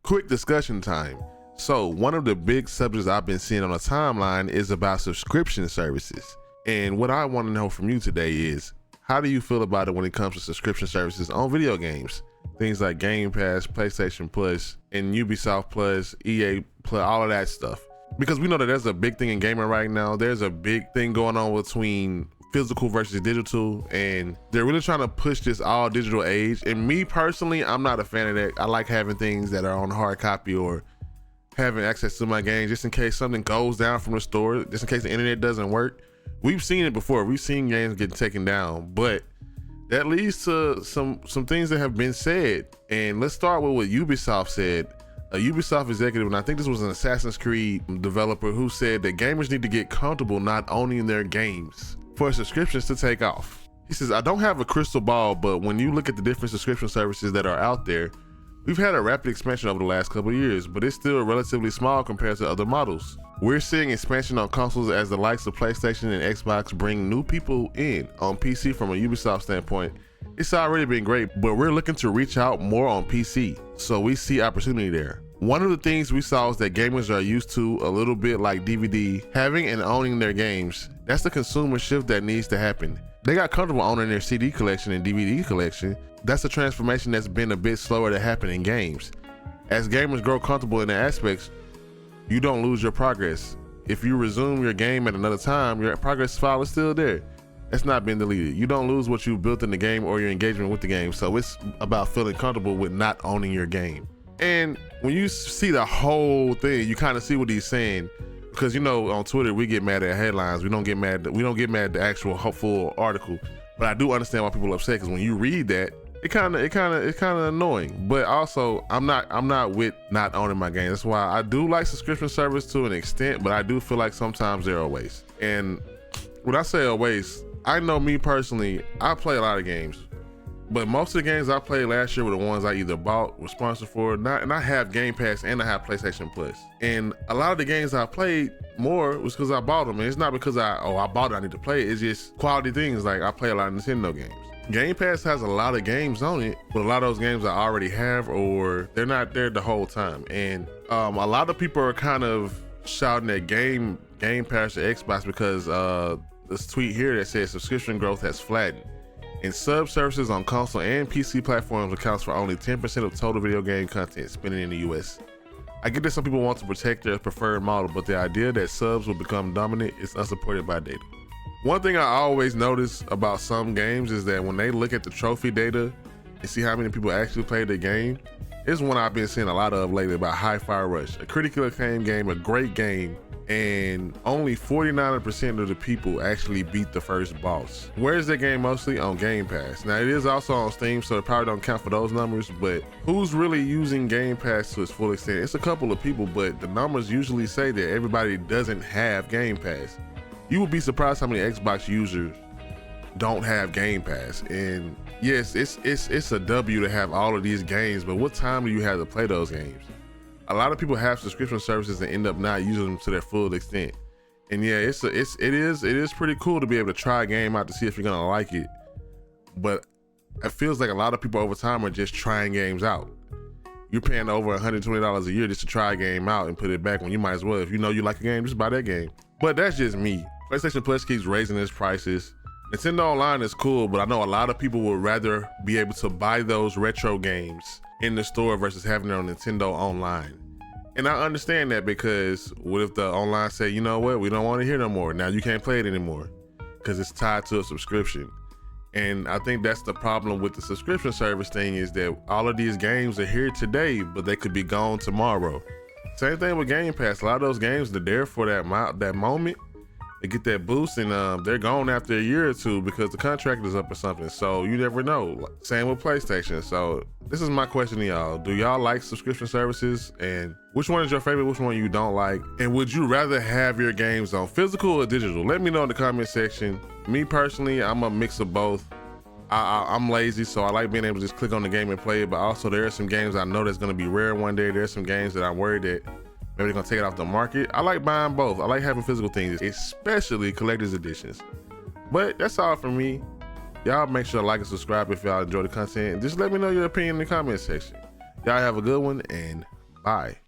Quick discussion time. So one of the big subjects I've been seeing on the timeline is about subscription services. And what I want to know from you today is, how do you feel about it when it comes to subscription services on video games? Things like Game Pass, PlayStation Plus, and Ubisoft Plus, EA Plus, all of that stuff. Because we know that there's a big thing in gaming right now. There's a big thing going on between physical versus digital, and they're really trying to push this all digital age. And me personally, I'm not a fan of that. I like having things that are on hard copy or having access to my game just in case something goes down from the store, just in case the internet doesn't work. We've seen it before. We've seen games get taken down, but that leads to some things that have been said. And let's start with what Ubisoft said. A Ubisoft executive, and I think this was an Assassin's Creed developer, who said that gamers need to get comfortable not owning their games for subscriptions to take off. He says, I don't have a crystal ball, but when you look at the different subscription services that are out there, we've had a rapid expansion over the last couple of years, but it's still relatively small compared to other models. We're seeing expansion on consoles as the likes of PlayStation and Xbox bring new people in. On PC, from a Ubisoft standpoint, it's already been great, but we're looking to reach out more on PC, so we see opportunity there. One of the things we saw is that gamers are used to, a little bit like DVD, having and owning their games. That's the consumer shift that needs to happen. They got comfortable owning their CD collection and DVD collection. That's a transformation that's been a bit slower to happen in games. As gamers grow comfortable in the aspects, you don't lose your progress. If you resume your game at another time, your progress file is still there. It's not been deleted. You don't lose what you built in the game or your engagement with the game. So it's about feeling comfortable with not owning your game. And when you see the whole thing, you kind of see what he's saying. Because, you know, on Twitter, we get mad at headlines. We don't get mad at the actual full article. But I do understand why people are upset, because when you read that, it's kind of annoying. But also, I'm not with not owning my game. That's why I do like subscription service to an extent, but I do feel like sometimes they're a waste. And when I say a waste, I know me personally, I play a lot of games. But most of the games I played last year were the ones I either bought, were sponsored for, and I have Game Pass and I have PlayStation Plus. And a lot of the games I played more was because I bought them. And it's not because I bought it, I need to play it. It's just quality things. Like, I play a lot of Nintendo games. Game Pass has a lot of games on it, but a lot of those games I already have, or they're not there the whole time. And a lot of people are kind of shouting at Game Pass or Xbox because this tweet here that says subscription growth has flattened. And sub services on console and PC platforms accounts for only 10% of total video game content spending in the US. I get that some people want to protect their preferred model, but the idea that subs will become dominant is unsupported by data. One thing I always notice about some games is that when they look at the trophy data and see how many people actually played the game, it's one I've been seeing a lot of lately about Hi-Fi Rush, a critically acclaimed game, a great game, and only 49% of the people actually beat the first boss. Where is that game mostly? On Game Pass. Now, it is also on Steam, so it probably don't count for those numbers, but who's really using Game Pass to its full extent? It's a couple of people, but the numbers usually say that everybody doesn't have Game Pass. You would be surprised how many Xbox users don't have Game Pass. And yes, it's a W to have all of these games, but what time do you have to play those games? A lot of people have subscription services and end up not using them to their full extent. And yeah, it is pretty cool to be able to try a game out to see if you're gonna like it. But it feels like a lot of people over time are just trying games out. You're paying over $120 a year just to try a game out and put it back when you might as well. If you know you like a game, just buy that game. But that's just me. PlayStation Plus keeps raising its prices. Nintendo Online is cool, but I know a lot of people would rather be able to buy those retro games in the store versus having it on Nintendo Online. And I understand that, because what if the online say, you know what, we don't want to hear no more. Now you can't play it anymore because it's tied to a subscription. And I think that's the problem with the subscription service thing, is that all of these games are here today, but they could be gone tomorrow. Same thing with Game Pass. A lot of those games, they're there for that moment. They get that boost, and they're gone after a year or two because the contract is up or something. So you never know. Same with PlayStation. So this is my question to y'all. Do y'all like subscription services? And which one is your favorite? Which one you don't like? And would you rather have your games on physical or digital? Let me know in the comment section. Me personally, I'm a mix of both. I'm lazy, so I like being able to just click on the game and play it. But also, there are some games I know that's going to be rare one day. There's some games that I'm worried that maybe they're gonna take it off the market. I like buying both. I like having physical things, especially collector's editions. But that's all from me. Y'all make sure to like and subscribe if y'all enjoy the content. Just let me know your opinion in the comment section. Y'all have a good one, and Bye.